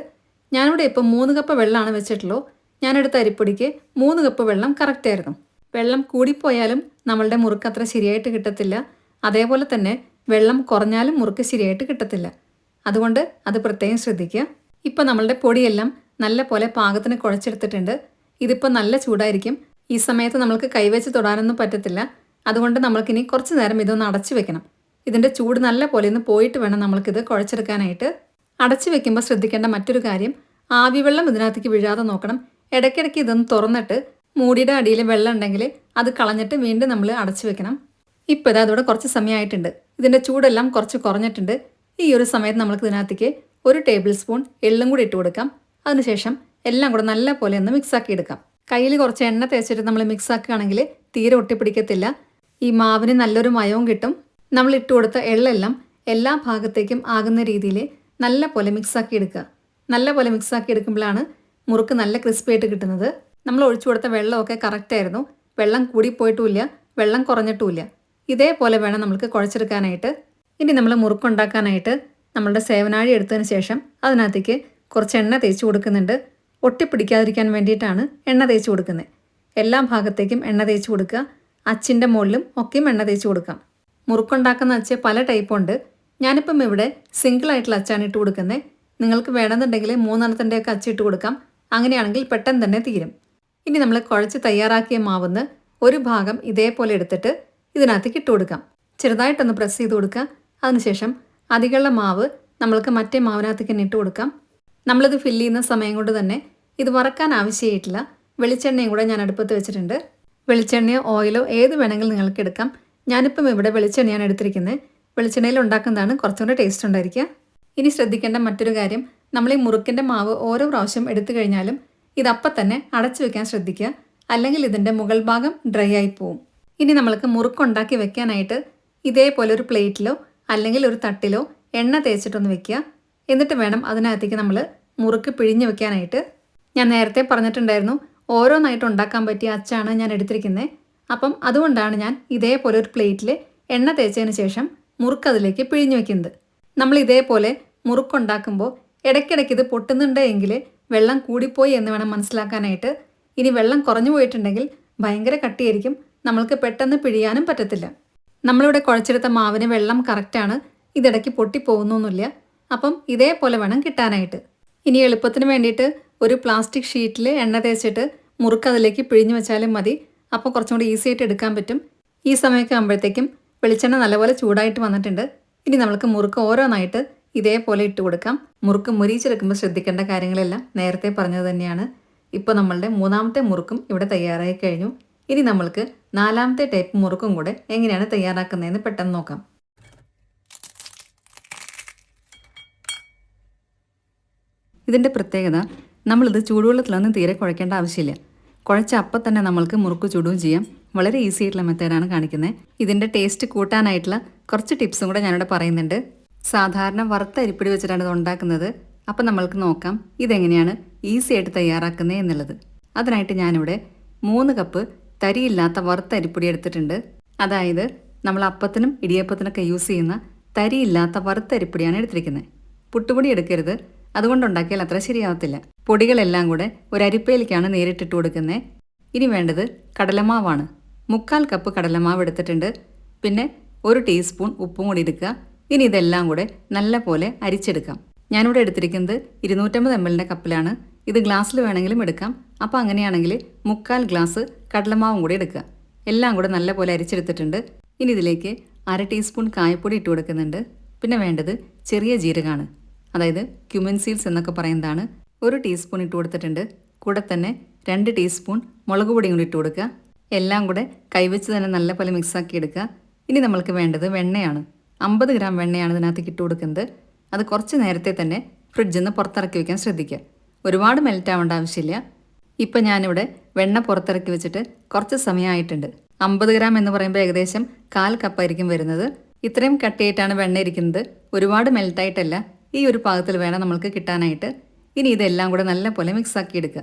ഞാനിവിടെ ഇപ്പോൾ 3 കപ്പ് വെള്ളമാണ് വെച്ചിട്ടുള്ളൂ. ഞാനെടുത്ത അരിപ്പൊടിക്ക് 3 കപ്പ് വെള്ളം കറക്റ്റായിരുന്നു. വെള്ളം കൂടിപ്പോയാലും നമ്മളുടെ മുറുക്ക് അത്ര ശരിയായിട്ട് കിട്ടത്തില്ല. അതേപോലെ തന്നെ വെള്ളം കുറഞ്ഞാലും മുറുക്ക് ശരിയായിട്ട് കിട്ടത്തില്ല. അതുകൊണ്ട് അത് പ്രത്യേകം ശ്രദ്ധിക്കുക. ഇപ്പോൾ നമ്മളുടെ പൊടിയെല്ലാം നല്ല പോലെ പാകത്തിന് കുഴച്ചെടുത്തിട്ടുണ്ട്. ഇതിപ്പോൾ നല്ല ചൂടായിരിക്കും. ഈ സമയത്ത് നമ്മൾക്ക് കൈവച്ച് തൊടാനൊന്നും പറ്റത്തില്ല. അതുകൊണ്ട് നമ്മൾക്കിനി കുറച്ച് നേരം ഇതൊന്ന് അടച്ചു വെക്കണം. ഇതിൻ്റെ ചൂട് നല്ല പോലെ ഒന്ന് പോയിട്ട് വേണം നമ്മൾക്കിത് കുഴച്ചെടുക്കാനായിട്ട്. അടച്ചു വെക്കുമ്പോൾ ശ്രദ്ധിക്കേണ്ട മറ്റൊരു കാര്യം, ആവിവെള്ളം ഇതിനകത്തേക്ക് വീഴാതെ നോക്കണം. ഇടയ്ക്കിടയ്ക്ക് ഇതൊന്ന് തുറന്നിട്ട് മൂടിയുടെ അടിയിൽ വെള്ളം ഉണ്ടെങ്കിൽ അത് കളഞ്ഞിട്ട് വീണ്ടും നമ്മൾ അടച്ചു വെക്കണം. ഇപ്പോൾ ഇതാ അതോടെ കുറച്ച് സമയമായിട്ടുണ്ട്. ഇതിൻ്റെ ചൂടെല്ലാം കുറച്ച് കുറഞ്ഞിട്ടുണ്ട്. ഈ ഒരു സമയത്ത് നമ്മൾക്ക് ഇതിനകത്തേക്ക് 1 ടേബിൾ സ്പൂൺ എള്ളും കൂടി ഇട്ട് കൊടുക്കാം. അതിനുശേഷം എല്ലാം കൂടെ നല്ല പോലെ ഒന്ന് മിക്സാക്കി എടുക്കാം. കയ്യിൽ കുറച്ച് എണ്ണ തേച്ചിട്ട് നമ്മൾ മിക്സാക്കുകയാണെങ്കിൽ തീരെ ഒട്ടിപ്പിടിക്കത്തില്ല. ഈ മാവിന് നല്ലൊരു മയവും കിട്ടും. നമ്മൾ ഇട്ട് കൊടുത്ത എള്ളെല്ലാം എല്ലാ ഭാഗത്തേക്കും ആകുന്ന രീതിയിൽ നല്ല പോലെ മിക്സാക്കി എടുക്കുക. നല്ല പോലെ മിക്സാക്കി എടുക്കുമ്പോഴാണ് മുറുക്ക് നല്ല ക്രിസ്പി ആയിട്ട് കിട്ടുന്നത്. നമ്മൾ ഒഴിച്ചു കൊടുത്ത വെള്ളമൊക്കെ കറക്റ്റായിരുന്നു. വെള്ളം കൂടിപ്പോയിട്ടുമില്ല, വെള്ളം കുറഞ്ഞിട്ടുമില്ല. ഇതേപോലെ വേണം നമുക്ക് കുഴച്ചെടുക്കാനായിട്ട്. ഇനി നമ്മൾ മുറുക്കുണ്ടാക്കാനായിട്ട് നമ്മളുടെ സേവനാഴി എടുത്തതിന് ശേഷം അതിനകത്തേക്ക് കുറച്ച് എണ്ണ തേച്ച് കൊടുക്കുന്നുണ്ട്. ഒട്ടിപ്പിടിക്കാതിരിക്കാൻ വേണ്ടിയിട്ടാണ് എണ്ണ തേച്ച് കൊടുക്കുന്നത്. എല്ലാ ഭാഗത്തേക്കും എണ്ണ തേച്ച് കൊടുക്കുക. അച്ചിൻ്റെ മുകളിലും ഒക്കെയും എണ്ണ തേച്ച് കൊടുക്കാം. മുറുക്കുണ്ടാക്കുന്ന അച്ച് പല ടൈപ്പുണ്ട്. ഞാനിപ്പം ഇവിടെ സിംഗിളായിട്ടുള്ള അച്ചാണ് ഇട്ട് കൊടുക്കുന്നത്. നിങ്ങൾക്ക് വേണമെന്നുണ്ടെങ്കിൽ 3 അച്ചിട്ട് കൊടുക്കാം. അങ്ങനെയാണെങ്കിൽ പെട്ടെന്ന് തന്നെ തീരും. ഇനി നമ്മൾ കുഴച്ച് തയ്യാറാക്കിയ മാവുന്ന് ഒരു ഭാഗം ഇതേപോലെ എടുത്തിട്ട് ഇതിനകത്തേക്ക് ഇട്ട് കൊടുക്കാം. ചെറുതായിട്ടൊന്ന് പ്രസ് ചെയ്ത് കൊടുക്കുക. അതിനുശേഷം അധികമുള്ള മാവ് നമ്മൾക്ക് മറ്റേ മാവിനകത്തേക്ക് തന്നെ ഇട്ട് കൊടുക്കാം. നമ്മളിത് ഫില്ല് ചെയ്യുന്ന സമയം കൊണ്ട് തന്നെ ഇത് വറക്കാൻ ആവശ്യമായിട്ടില്ല. വെളിച്ചെണ്ണയും കൂടെ ഞാൻ അടുപ്പത്ത് വെച്ചിട്ടുണ്ട്. വെളിച്ചെണ്ണയോ ഓയിലോ ഏത് വേണമെങ്കിലും നിങ്ങൾക്ക് എടുക്കാം. ഞാനിപ്പം ഇവിടെ വെളിച്ചെണ്ണയാണ് എടുത്തിരിക്കുന്നത്. വെളിച്ചെണ്ണയിൽ ഉണ്ടാക്കുന്നതാണ് കുറച്ചുകൂടെ ടേസ്റ്റ് ഉണ്ടായിരിക്കുക. ഇനി ശ്രദ്ധിക്കേണ്ട മറ്റൊരു കാര്യം, നമ്മൾ ഈ മുറുക്കിൻ്റെ മാവ് ഓരോ പ്രാവശ്യം എടുത്തു കഴിഞ്ഞാലും ഇതപ്പം തന്നെ അടച്ചു വെക്കാൻ ശ്രദ്ധിക്കുക. അല്ലെങ്കിൽ ഇതിൻ്റെ മുകൾ ഭാഗം ഡ്രൈ ആയി പോവും. ഇനി നമ്മൾക്ക് മുറുക്കുണ്ടാക്കി വെക്കാനായിട്ട് ഇതേപോലെ ഒരു പ്ലേറ്റിലോ അല്ലെങ്കിൽ ഒരു തട്ടിലോ എണ്ണ തേച്ചിട്ടൊന്ന് വെക്കുക. എന്നിട്ട് വേണം അതിനകത്തേക്ക് നമ്മൾ മുറുക്ക് പിഴിഞ്ഞ് വെക്കാനായിട്ട്. ഞാൻ നേരത്തെ പറഞ്ഞിട്ടുണ്ടായിരുന്നു ഓരോന്നായിട്ട് ഉണ്ടാക്കാൻ പറ്റിയ അച്ചാണ് ഞാൻ എടുത്തിരിക്കുന്നത്. അപ്പം അതുകൊണ്ടാണ് ഞാൻ ഇതേപോലെ ഒരു പ്ലേറ്റിൽ എണ്ണ തേച്ചതിന് ശേഷം മുറുക്ക് അതിലേക്ക് പിഴിഞ്ഞ് വെക്കുന്നത്. നമ്മൾ ഇതേപോലെ മുറുക്കുണ്ടാക്കുമ്പോൾ ഇടയ്ക്കിടയ്ക്ക് ഇത് പൊട്ടുന്നുണ്ട് എങ്കിൽ വെള്ളം കൂടിപ്പോയി എന്ന് വേണം മനസ്സിലാക്കാനായിട്ട്. ഇനി വെള്ളം കുറഞ്ഞു പോയിട്ടുണ്ടെങ്കിൽ ഭയങ്കര കട്ടിയായിരിക്കും, നമ്മൾക്ക് പെട്ടെന്ന് പിഴിയാനും പറ്റത്തില്ല. നമ്മളിവിടെ കുഴച്ചെടുത്ത മാവിന് വെള്ളം കറക്റ്റാണ്, ഇതിടയ്ക്ക് പൊട്ടിപ്പോകുന്നൊന്നുമില്ല. അപ്പം ഇതേപോലെ വേണം കിട്ടാനായിട്ട്. ഇനി എളുപ്പത്തിന് വേണ്ടിയിട്ട് ഒരു പ്ലാസ്റ്റിക് ഷീറ്റിൽ എണ്ണ തേച്ചിട്ട് മുറുക്ക് അതിലേക്ക് പിഴിഞ്ഞു വെച്ചാലും മതി. അപ്പോൾ കുറച്ചും കൂടി ഈസി ആയിട്ട് എടുക്കാൻ പറ്റും. ഈ സമയമൊക്കെ ആകുമ്പോഴത്തേക്കും വെളിച്ചെണ്ണ നല്ലപോലെ ചൂടായിട്ട് വന്നിട്ടുണ്ട്. ഇനി നമുക്ക് മുറുക്ക് ഓരോന്നായിട്ട് ഇതേപോലെ ഇട്ട് കൊടുക്കാം. മുറുക്ക് മുരിച്ചെടുക്കുമ്പോൾ ശ്രദ്ധിക്കേണ്ട കാര്യങ്ങളെല്ലാം നേരത്തെ പറഞ്ഞത് തന്നെയാണ്. ഇപ്പോൾ നമ്മളുടെ 3ാമത്തെ മുറുക്കും ഇവിടെ തയ്യാറായി കഴിഞ്ഞു. ഇനി നമ്മൾക്ക് 4ാമത്തെ ടൈപ്പ് മുറുക്കും കൂടെ എങ്ങനെയാണ് തയ്യാറാക്കുന്നതെന്ന് പെട്ടെന്ന് നോക്കാം. ഇതിൻ്റെ പ്രത്യേകത, നമ്മളിത് ചൂടുവെള്ളത്തിലൊന്നും തീരെ കുഴക്കേണ്ട ആവശ്യമില്ല. കുഴച്ച അപ്പം തന്നെ നമ്മൾക്ക് മുറുക്ക് ചൂടുകയും ചെയ്യാം. വളരെ ഈസി ആയിട്ടുള്ള മെത്തേഡാണ് കാണിക്കുന്നത്. ഇതിൻ്റെ ടേസ്റ്റ് കൂട്ടാനായിട്ടുള്ള കുറച്ച് ടിപ്സും കൂടെ ഞാനിവിടെ പറയുന്നുണ്ട്. സാധാരണ വറുത്ത അരിപ്പൊടി വെച്ചിട്ടാണ് ഇത് ഉണ്ടാക്കുന്നത്. അപ്പം നമ്മൾക്ക് നോക്കാം ഇതെങ്ങനെയാണ് ഈസി ആയിട്ട് തയ്യാറാക്കുന്നത് എന്നുള്ളത്. അതിനായിട്ട് ഞാനിവിടെ 3 കപ്പ് തരിയില്ലാത്ത വറുത്ത അരിപ്പൊടി എടുത്തിട്ടുണ്ട്. അതായത് നമ്മൾ അപ്പത്തിനും ഇടിയപ്പത്തിനൊക്കെ യൂസ് ചെയ്യുന്ന തരിയില്ലാത്ത വറുത്ത അരിപ്പൊടിയാണ് എടുത്തിരിക്കുന്നത്. പുട്ടുപൊടി എടുക്കരുത്, അതുകൊണ്ടുണ്ടാക്കിയാൽ അത്ര ശരിയാവത്തില്ല. പൊടികളെല്ലാം കൂടെ ഒരു അരിപ്പയിലേക്കാണ് നേരിട്ടിട്ട് കൊടുക്കുന്നത്. ഇനി വേണ്ടത് കടലമാവാണ്. 3/4 കപ്പ് കടലമാവ് എടുത്തിട്ടുണ്ട്. പിന്നെ 1 ടീസ്പൂൺ ഉപ്പും കൂടി എടുക്കുക. ഇനി ഇതെല്ലാം കൂടെ നല്ല പോലെ അരിച്ചെടുക്കാം. ഞാനിവിടെ എടുത്തിരിക്കുന്നത് 250 ml കപ്പിലാണ്. ഇത് ഗ്ലാസ്സിൽ വേണമെങ്കിലും എടുക്കാം. അപ്പോൾ അങ്ങനെയാണെങ്കിൽ 3/4 ഗ്ലാസ് കടലമാവും കൂടി എടുക്കുക. എല്ലാം കൂടെ നല്ല പോലെ അരിച്ചെടുത്തിട്ടുണ്ട്. ഇനി ഇതിലേക്ക് 1/2 ടീസ്പൂൺ കായപ്പൊടി ഇട്ട് കൊടുക്കുന്നുണ്ട്. പിന്നെ വേണ്ടത് ചെറിയ ജീരകമാണ്, അതായത് ക്യുമിൻ സീഡ്സ് എന്നൊക്കെ പറയുന്നതാണ്. 1 ടീസ്പൂൺ ഇട്ട് കൊടുത്തിട്ടുണ്ട്. കൂടെ തന്നെ 2 ടീസ്പൂൺ മുളക് പൊടിയും കൂടി ഇട്ട് കൊടുക്കുക. എല്ലാം കൂടെ കൈവച്ച് തന്നെ നല്ല പോലെ മിക്സാക്കി എടുക്കുക. ഇനി നമ്മൾക്ക് വേണ്ടത് വെണ്ണയാണ്. 50 ഗ്രാം വെണ്ണയാണ് ഇതിനകത്തേക്ക് ഇട്ട് കൊടുക്കുന്നത്. അത് കുറച്ച് നേരത്തെ തന്നെ ഫ്രിഡ്ജിൽ നിന്ന് പുറത്തിറക്കി വയ്ക്കാൻ ശ്രദ്ധിക്കുക. ഒരുപാട് മെൽറ്റ് ആവേണ്ട ആവശ്യമില്ല. ഇപ്പം ഞാനിവിടെ വെണ്ണ പുറത്തിറക്കി വെച്ചിട്ട് കുറച്ച് സമയമായിട്ടുണ്ട്. 50 ഗ്രാം എന്ന് പറയുമ്പോൾ ഏകദേശം 1/4 കപ്പായിരിക്കും വരുന്നത്. ഇത്രയും കട്ടിയായിട്ടാണ് വെണ്ണ ഇരിക്കുന്നത്. ഒരുപാട് മെൽറ്റായിട്ടല്ല, ഈ ഒരു പാകത്തിൽ വേണം നമ്മൾക്ക് കിട്ടാനായിട്ട്. ഇനി ഇതെല്ലാം കൂടെ നല്ല പോലെ മിക്സാക്കി എടുക്കുക.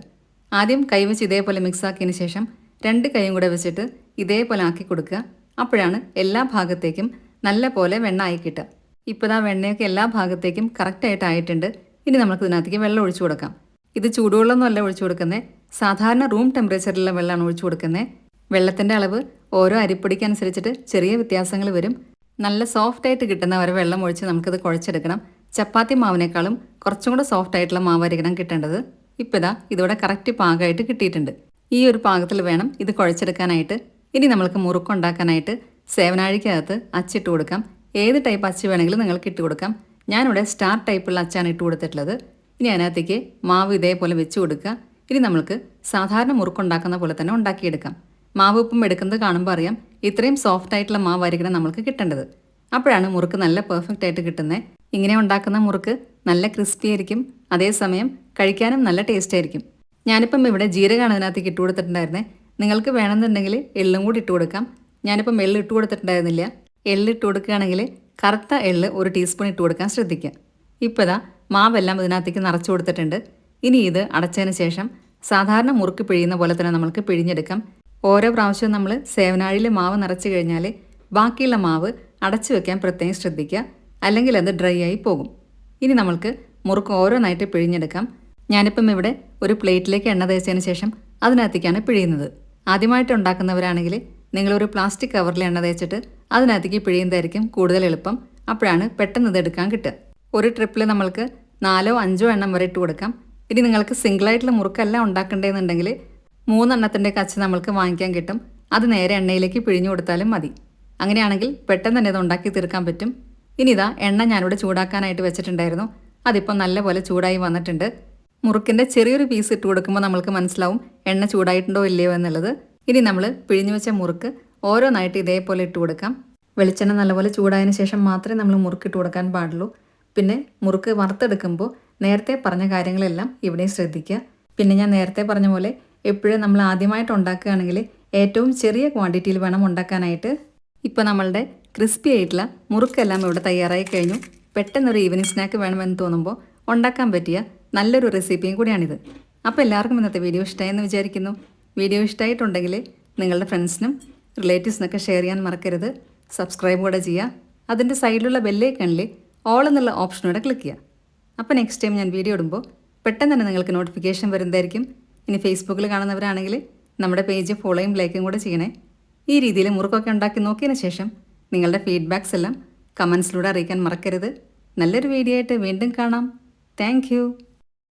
ആദ്യം കൈവച്ച് ഇതേപോലെ മിക്സാക്കിയതിന് ശേഷം 2 കൈയും കൂടെ വെച്ചിട്ട് ഇതേപോലെ ആക്കി കൊടുക്കുക. അപ്പോഴാണ് എല്ലാ ഭാഗത്തേക്കും നല്ല പോലെ വെണ്ണ ആയി കിട്ടുക. ഇപ്പോൾ ആ വെണ്ണയൊക്കെ എല്ലാ ഭാഗത്തേക്കും കറക്റ്റായിട്ട് ആയിട്ടുണ്ട്. ഇനി നമുക്ക് ഇതിനകത്തേക്ക് വെള്ളം ഒഴിച്ചു കൊടുക്കാം. ഇത് ചൂടുവെള്ളമൊന്നുമല്ല ഒഴിച്ചു കൊടുക്കുന്നത്, സാധാരണ റൂം ടെമ്പറേച്ചറിലുള്ള വെള്ളമാണ് ഒഴിച്ചു കൊടുക്കുന്നത്. വെള്ളത്തിൻ്റെ അളവ് ഓരോ അരിപ്പൊടിക്കനുസരിച്ചിട്ട് ചെറിയ വ്യത്യാസങ്ങൾ വരും. നല്ല സോഫ്റ്റായിട്ട് കിട്ടുന്ന വരെ വെള്ളം ഒഴിച്ച് നമുക്കിത് കുഴച്ചെടുക്കണം. ചപ്പാത്തി മാവിനേക്കാളും കുറച്ചും കൂടെ സോഫ്റ്റ് ആയിട്ടുള്ള മാവായിരിക്കണം കിട്ടേണ്ടത്. ഇപ്പോൾ ഇതിവിടെ കറക്റ്റ് പാകമായിട്ട് കിട്ടിയിട്ടുണ്ട്. ഈ ഒരു പാകത്തിൽ വേണം ഇത് കുഴച്ചെടുക്കാനായിട്ട്. ഇനി നമ്മൾക്ക് മുറുക്കുണ്ടാക്കാനായിട്ട് സേവനാഴിക്കകത്ത് അച്ചിട്ട് കൊടുക്കാം. ഏത് ടൈപ്പ് അച്ച് വേണമെങ്കിലും നിങ്ങൾക്ക് ഇട്ട് കൊടുക്കാം. ഞാനിവിടെ സ്റ്റാർ ടൈപ്പുള്ള അച്ചാണ് ഇട്ട് കൊടുത്തിട്ടുള്ളത്. ഇനി അതിനകത്തേക്ക് മാവ് ഇതേപോലെ വെച്ച് കൊടുക്കുക. ഇനി നമ്മൾക്ക് സാധാരണ മുറുക്കുണ്ടാക്കുന്ന പോലെ തന്നെ ഉണ്ടാക്കിയെടുക്കാം. മാവ് ഉപ്പും എടുക്കുന്നത് കാണുമ്പോൾ അറിയാം ഇത്രയും സോഫ്റ്റ് ആയിട്ടുള്ള മാവായിരിക്കണം നമ്മൾക്ക് കിട്ടേണ്ടത്. അപ്പോഴാണ് മുറുക്ക് നല്ല പെർഫെക്റ്റ് ആയിട്ട് കിട്ടുന്നത്. ഇങ്ങനെ ഉണ്ടാക്കുന്ന മുറുക്ക് നല്ല ക്രിസ്പി ആയിരിക്കും, അതേസമയം കഴിക്കാനും നല്ല ടേസ്റ്റ് ആയിരിക്കും. ഞാനിപ്പം ഇവിടെ ജീരകമാണ് അതിനകത്തേക്ക് ഇട്ട് കൊടുത്തിട്ടുണ്ടായിരുന്നത്. നിങ്ങൾക്ക് വേണമെന്നുണ്ടെങ്കിൽ എള്ളും കൂടി ഇട്ട് കൊടുക്കാം. ഞാനിപ്പം എള്ള് ഇട്ട് കൊടുത്തിട്ടുണ്ടായിരുന്നില്ല. എള്ള് ഇട്ട് കൊടുക്കുകയാണെങ്കിൽ കറുത്ത എള്ള് 1 ടീസ്പൂൺ ഇട്ട് കൊടുക്കാൻ ശ്രദ്ധിക്കുക. ഇപ്പോൾ ഇതാ മാവെല്ലാം ഇതിനകത്തേക്ക് നിറച്ച് കൊടുത്തിട്ടുണ്ട്. ഇനി ഇത് അടച്ചതിന് ശേഷം സാധാരണ മുറുക്ക് പിഴിയുന്ന പോലെ തന്നെ നമുക്ക് പിഴിഞ്ഞെടുക്കാം. ഓരോ പ്രാവശ്യവും നമ്മൾ സേവനാഴിയിൽ മാവ് നിറച്ച് കഴിഞ്ഞാൽ ബാക്കിയുള്ള മാവ് അടച്ചു വെക്കാൻ പ്രത്യേകം ശ്രദ്ധിക്കുക, അല്ലെങ്കിൽ അത് ഡ്രൈ ആയി പോകും. ഇനി നമ്മൾക്ക് മുറുക്ക് ഓരോന്നായിട്ട് പിഴിഞ്ഞെടുക്കാം. ഞാനിപ്പം ഇവിടെ ഒരു പ്ലേറ്റിലേക്ക് എണ്ണ തേച്ചതിന് ശേഷം അതിനകത്തേക്കാണ് പിഴിയുന്നത്. ആദ്യമായിട്ട് ഉണ്ടാക്കുന്നവരാണെങ്കിൽ നിങ്ങളൊരു പ്ലാസ്റ്റിക് കവറിൽ എണ്ണ തേച്ചിട്ട് അതിനകത്തേക്ക് പിഴിയുന്നതായിരിക്കും കൂടുതൽ എളുപ്പം. അപ്പോഴാണ് പെട്ടെന്ന് ഇത് എടുക്കാൻ കിട്ടുക. ഒരു ട്രിപ്പിൽ നമ്മൾക്ക് 4 or 5 എണ്ണം വരെ ഇട്ട് കൊടുക്കാം. ഇനി നിങ്ങൾക്ക് സിംഗിളായിട്ടുള്ള മുറുക്കല്ല ഉണ്ടാക്കേണ്ടതെന്നുണ്ടെങ്കിൽ 3 എണ്ണത്തിൻ്റെ കച്ച് നമ്മൾക്ക് വാങ്ങിക്കാൻ കിട്ടും. അത് നേരെ എണ്ണയിലേക്ക് പിഴിഞ്ഞു കൊടുത്താലും മതി. അങ്ങനെയാണെങ്കിൽ പെട്ടെന്ന് തന്നെ ഇത് ഉണ്ടാക്കി തീർക്കാൻ പറ്റും. ഇനി ഇതാ എണ്ണ ഞാനിവിടെ ചൂടാക്കാനായിട്ട് വെച്ചിട്ടുണ്ടായിരുന്നു. അതിപ്പോൾ നല്ലപോലെ ചൂടായി വന്നിട്ടുണ്ട്. മുറുക്കിൻ്റെ ചെറിയൊരു പീസ് ഇട്ട് കൊടുക്കുമ്പോൾ നമ്മൾക്ക് മനസ്സിലാവും എണ്ണ ചൂടായിട്ടുണ്ടോ ഇല്ലയോ എന്നുള്ളത്. ഇനി നമ്മൾ പിഴിഞ്ഞു വെച്ച മുറുക്ക് ഓരോന്നായിട്ട് ഇതേപോലെ ഇട്ട് കൊടുക്കാം. വെളിച്ചെണ്ണ നല്ലപോലെ ചൂടായതിന് ശേഷം മാത്രമേ നമ്മൾ മുറുക്ക് ഇട്ട് കൊടുക്കാൻ പാടുള്ളൂ. പിന്നെ മുറുക്ക് വറുത്തെടുക്കുമ്പോൾ നേരത്തെ പറഞ്ഞ കാര്യങ്ങളെല്ലാം ഇവിടെ ശ്രദ്ധിക്കുക. പിന്നെ ഞാൻ നേരത്തെ പറഞ്ഞ പോലെ എപ്പോഴും നമ്മൾ ആദ്യമായിട്ട് ഉണ്ടാക്കുകയാണെങ്കിൽ ഏറ്റവും ചെറിയ ക്വാണ്ടിറ്റിയിൽ വേണം ഉണ്ടാക്കാനായിട്ട്. ഇപ്പോൾ നമ്മളുടെ ക്രിസ്പി ആയിട്ടുള്ള മുറുക്കെല്ലാം ഇവിടെ തയ്യാറായി കഴിഞ്ഞു. പെട്ടെന്നൊരു ഈവനിങ് സ്നാക്ക് വേണമെന്ന് തോന്നുമ്പോൾ ഉണ്ടാക്കാൻ പറ്റിയ നല്ലൊരു റെസിപ്പിയും കൂടിയാണിത്. അപ്പോൾ എല്ലാവർക്കും ഇന്നത്തെ വീഡിയോ ഇഷ്ടമായെന്ന് വിചാരിക്കുന്നു. വീഡിയോ ഇഷ്ടമായിട്ടുണ്ടെങ്കിൽ നിങ്ങളുടെ ഫ്രണ്ട്സിനും റിലേറ്റീവ്സിനൊക്കെ ഷെയർ ചെയ്യാൻ മറക്കരുത്. സബ്സ്ക്രൈബ് കൂടെ ചെയ്യുക. അതിൻ്റെ സൈഡിലുള്ള ബെല്ലൈക്കണിൽ ഓൾ എന്നുള്ള ഓപ്ഷനോടെ ക്ലിക്ക് ചെയ്യുക. അപ്പോൾ നെക്സ്റ്റ് ടൈം ഞാൻ വീഡിയോ ഇടുമ്പോൾ പെട്ടെന്ന് തന്നെ നിങ്ങൾക്ക് നോട്ടിഫിക്കേഷൻ വരുന്നതായിരിക്കും. ഇനി ഫേസ്ബുക്കിൽ കാണുന്നവരാണെങ്കിൽ നമ്മുടെ പേജ് ഫോളോയും ലൈക്കും കൂടെ ചെയ്യണേ. ഈ രീതിയിൽ മുറുക്കൊക്കെ ഉണ്ടാക്കി നോക്കിയതിന് ശേഷം നിങ്ങളുടെ ഫീഡ്ബാക്സ് എല്ലാം കമൻസിലൂടെ അറിയിക്കാൻ മറക്കരുത്. നല്ലൊരു വീഡിയോ ആയിട്ട് വീണ്ടും കാണാം. താങ്ക്